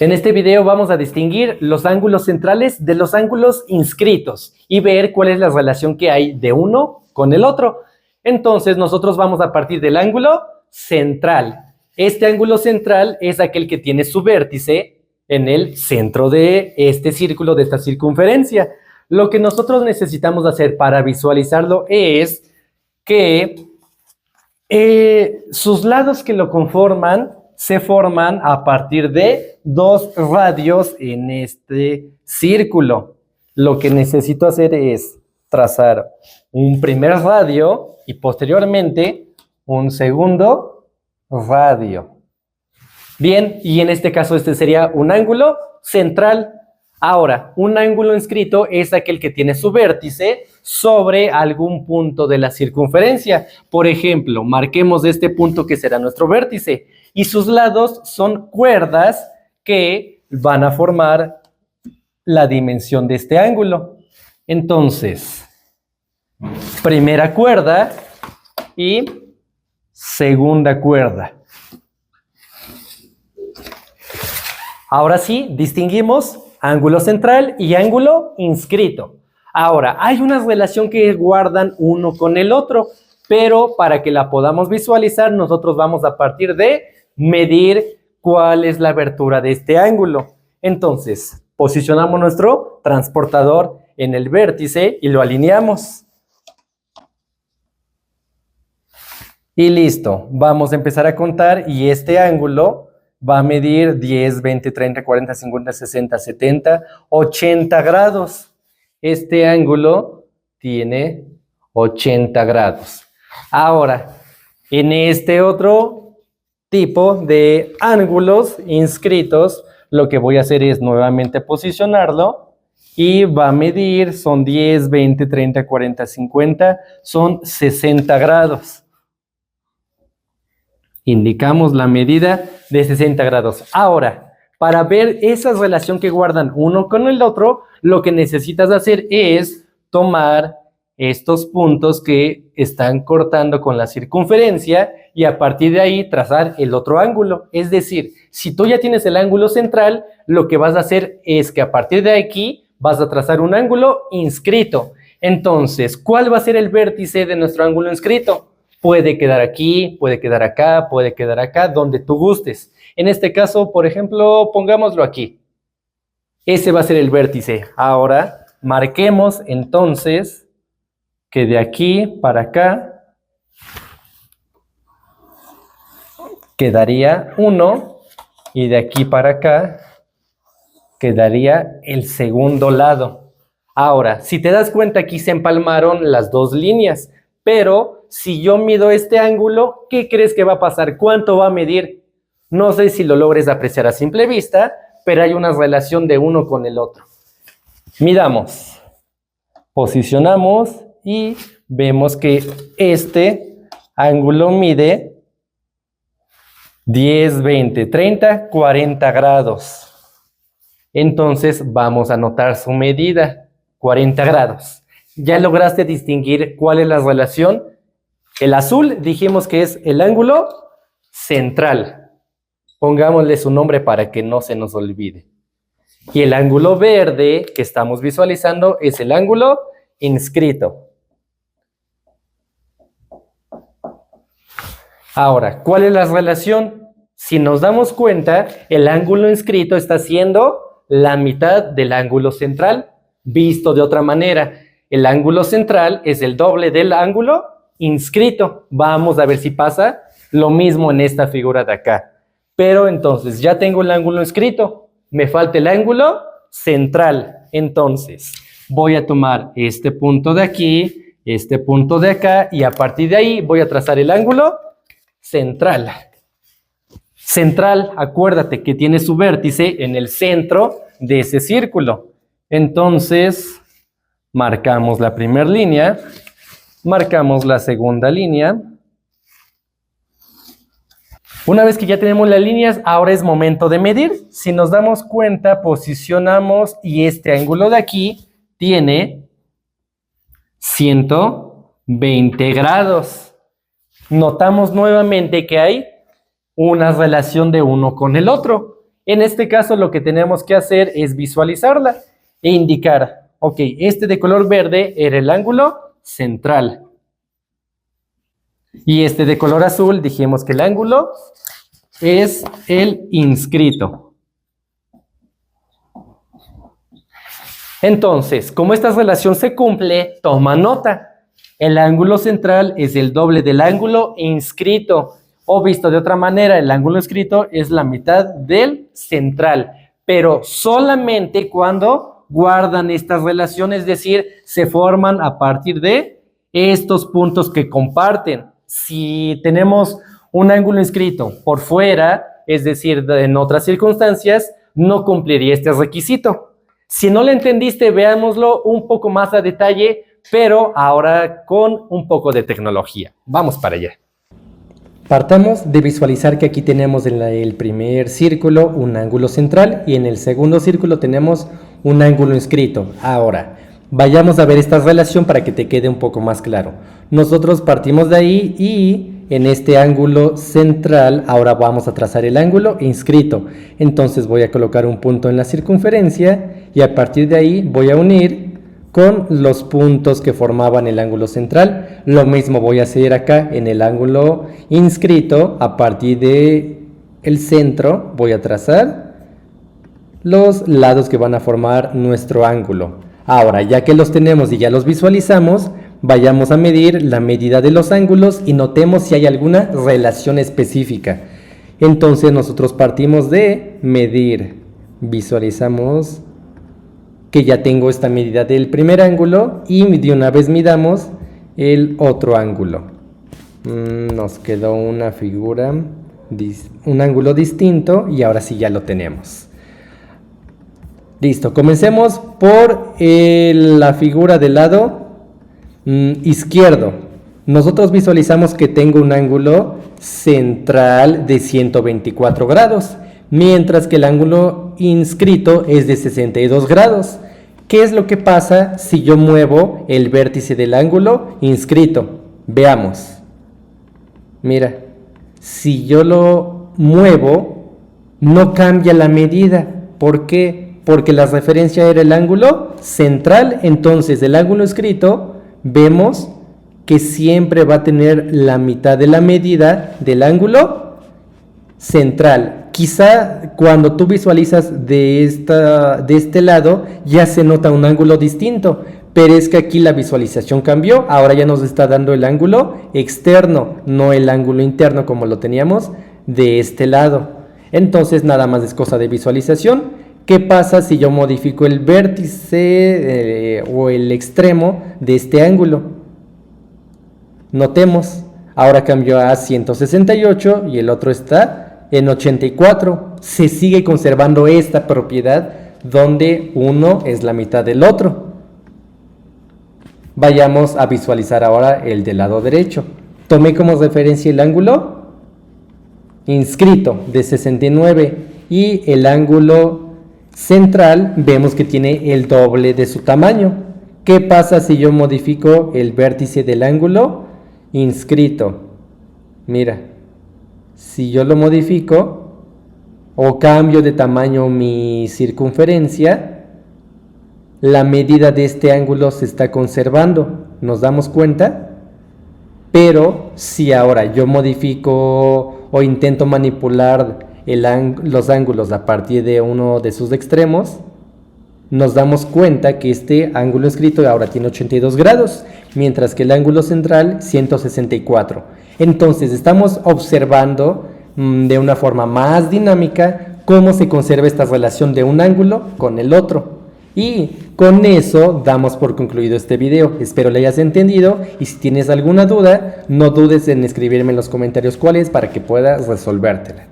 En este video vamos a distinguir los ángulos centrales de los ángulos inscritos y ver cuál es la relación que hay de uno con el otro. Entonces nosotros vamos a partir del ángulo central. Este ángulo central es aquel que tiene su vértice en el centro de este círculo, de esta circunferencia. Lo que nosotros necesitamos hacer para visualizarlo es que sus lados que lo conforman se forman a partir de dos radios en este círculo. Lo que necesito hacer es trazar un primer radio y posteriormente un segundo radio. Bien, y en este caso este sería un ángulo central. Ahora, un ángulo inscrito es aquel que tiene su vértice sobre algún punto de la circunferencia. Por ejemplo, marquemos este punto que será nuestro vértice y sus lados son cuerdas que van a formar la dimensión de este ángulo. Entonces, primera cuerda y segunda cuerda. Ahora sí, distinguimos ángulo central y ángulo inscrito. Ahora, hay una relación que guardan uno con el otro, pero para que la podamos visualizar, nosotros vamos a partir de medir cuál es la abertura de este ángulo. Entonces, posicionamos nuestro transportador en el vértice y lo alineamos. Y listo, vamos a empezar a contar y este ángulo va a medir 10, 20, 30, 40, 50, 60, 70, 80 grados. Este ángulo tiene 80 grados. Ahora, en este otro tipo de ángulos inscritos, lo que voy a hacer es nuevamente posicionarlo y va a medir, son 10, 20, 30, 40, 50, son 60 grados. Indicamos la medida de 60 grados. Ahora, para ver esa relación que guardan uno con el otro, lo que necesitas hacer es tomar estos puntos que están cortando con la circunferencia y a partir de ahí trazar el otro ángulo. Es decir, si tú ya tienes el ángulo central, lo que vas a hacer es que a partir de aquí vas a trazar un ángulo inscrito. Entonces, ¿cuál va a ser el vértice de nuestro ángulo inscrito? Puede quedar aquí, puede quedar acá, donde tú gustes. En este caso, por ejemplo, pongámoslo aquí. Ese va a ser el vértice. Ahora, marquemos entonces que de aquí para acá quedaría uno y de aquí para acá quedaría el segundo lado. Ahora, si te das cuenta, aquí se empalmaron las dos líneas, pero si yo mido este ángulo, ¿qué crees que va a pasar? ¿Cuánto va a medir? No sé si lo logres apreciar a simple vista, pero hay una relación de uno con el otro. Midamos, posicionamos y vemos que este ángulo mide 10, 20, 30, 40 grados. Entonces vamos a anotar su medida, 40 grados. ¿Ya lograste distinguir cuál es la relación? El azul dijimos que es el ángulo central. Pongámosle su nombre para que no se nos olvide. Y el ángulo verde que estamos visualizando es el ángulo inscrito. Ahora, ¿cuál es la relación? Si nos damos cuenta, el ángulo inscrito está siendo la mitad del ángulo central. Visto de otra manera, el ángulo central es el doble del ángulo inscrito. Vamos a ver si pasa lo mismo en esta figura de acá. Pero entonces ya tengo el ángulo inscrito. Me falta el ángulo central. Entonces voy a tomar este punto de aquí, este punto de acá y a partir de ahí voy a trazar el ángulo central. Central, acuérdate que tiene su vértice en el centro de ese círculo. Entonces marcamos la primera línea, marcamos la segunda línea. Una vez que ya tenemos las líneas, ahora es momento de medir. Si nos damos cuenta, posicionamos y este ángulo de aquí tiene 120 grados. Notamos nuevamente que hay una relación de uno con el otro. En este caso lo que tenemos que hacer es visualizarla e indicar, ok, este de color verde era el ángulo central. Y este de color azul dijimos que el ángulo es el inscrito. Entonces, como esta relación se cumple, toma nota. El ángulo central es el doble del ángulo inscrito. O visto de otra manera, el ángulo inscrito es la mitad del central. Pero solamente cuando guardan estas relaciones, es decir, se forman a partir de estos puntos que comparten. Si tenemos un ángulo inscrito por fuera, es decir, en otras circunstancias, no cumpliría este requisito. Si no lo entendiste, veámoslo un poco más a detalle, pero ahora con un poco de tecnología. Vamos para allá. Partamos de visualizar que aquí tenemos en el primer círculo un ángulo central y en el segundo círculo tenemos un ángulo inscrito. Ahora, vayamos a ver esta relación para que te quede un poco más claro. Nosotros partimos de ahí y en este ángulo central ahora vamos a trazar el ángulo inscrito. Entonces voy a colocar un punto en la circunferencia y a partir de ahí voy a unir con los puntos que formaban el ángulo central. Lo mismo voy a hacer acá en el ángulo inscrito. A partir de el centro voy a trazar los lados que van a formar nuestro ángulo. Ahora, ya que los tenemos y ya los visualizamos, vayamos a medir la medida de los ángulos y notemos si hay alguna relación específica. Entonces nosotros partimos de medir, visualizamos que ya tengo esta medida del primer ángulo y de una vez midamos el otro ángulo. Nos quedó una figura, un ángulo distinto y ahora sí ya lo tenemos. Listo, comencemos por la figura del lado izquierdo. Nosotros visualizamos que tengo un ángulo central de 124 grados. Mientras que el ángulo inscrito es de 62 grados. ¿Qué es lo que pasa si yo muevo el vértice del ángulo inscrito? Veamos. Mira, si yo lo muevo, no cambia la medida. ¿Por qué? Porque la referencia era el ángulo central. Entonces, el ángulo inscrito, vemos que siempre va a tener la mitad de la medida del ángulo central. Quizá cuando tú visualizas de este lado ya se nota un ángulo distinto, pero es que aquí la visualización cambió, ahora ya nos está dando el ángulo externo, no el ángulo interno como lo teníamos de este lado. Entonces nada más es cosa de visualización. ¿Qué pasa si yo modifico el vértice o el extremo de este ángulo? Notemos, ahora cambió a 168 y el otro está en 84. Se sigue conservando esta propiedad donde uno es la mitad del otro. Vayamos a visualizar ahora el del lado derecho. Tomé como referencia el ángulo inscrito de 69 y el ángulo central vemos que tiene el doble de su tamaño. ¿Qué pasa si yo modifico el vértice del ángulo inscrito? Mira, si yo lo modifico o cambio de tamaño mi circunferencia, la medida de este ángulo se está conservando. ¿Nos damos cuenta? Pero si ahora yo modifico o intento manipular los ángulos a partir de uno de sus extremos, nos damos cuenta que este ángulo inscrito ahora tiene 82 grados, mientras que el ángulo central 164. Entonces estamos observando de una forma más dinámica cómo se conserva esta relación de un ángulo con el otro. Y con eso damos por concluido este video. Espero le hayas entendido y si tienes alguna duda, no dudes en escribirme en los comentarios cuál es para que pueda resolvértela.